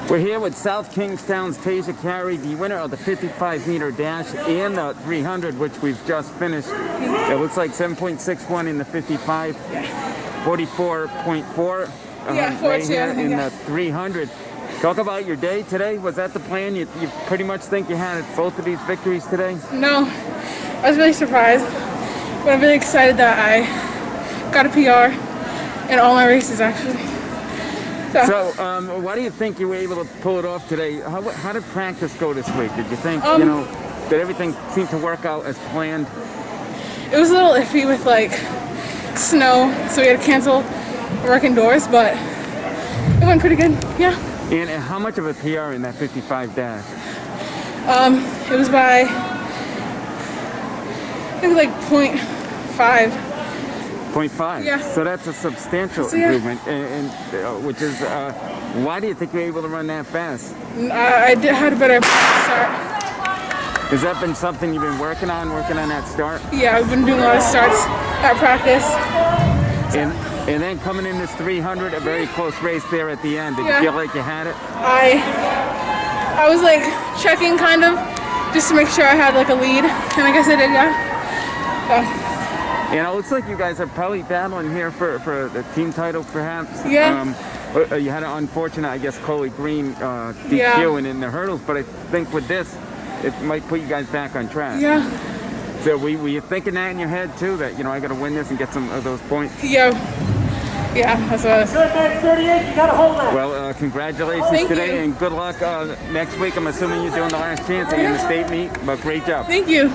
We're here with South Kingstown's Tasia Carey, the winner of the 55-meter dash and the 300, which we've just finished. It looks like 7.61 in the 55, 44.4 right here in the 300. Talk about your day today. Was that the plan? You pretty much think you had both of these victories today? No, I was really surprised, but I'm really excited that I got a PR in all my races, actually. So, why do you think you were able to pull it off today? How did practice go this week? Did you think, did everything seem to work out as planned? It was a little iffy with like snow, so we had to cancel work indoors, but it went pretty good, yeah. And how much of a PR in that 55 dash? It was by, I think like 0.5. 0.5. Yeah. So that's a substantial improvement, and which is why do you think you're able to run that fast? I had a better start. Has that been something you've been working on that start? Yeah, I've been doing a lot of starts at practice. And then coming in this 300, a very close race there at the end. Did you feel like you had it? I was like checking kind of just to make sure I had like a lead, and I guess I did, yeah. And it looks like you guys are probably battling here for the team title, perhaps. Yeah. You had an unfortunate, I guess, Coley Green DQ in the hurdles, but I think with this, it might put you guys back on track. Yeah. So were you thinking that in your head too, that I got to win this and get some of those points? Yeah. Yeah, that's what I was. Good man, 38, you got to hold that. Well, congratulations today and good luck next week. I'm assuming you're doing the last chance in the state meet, but great job. Thank you.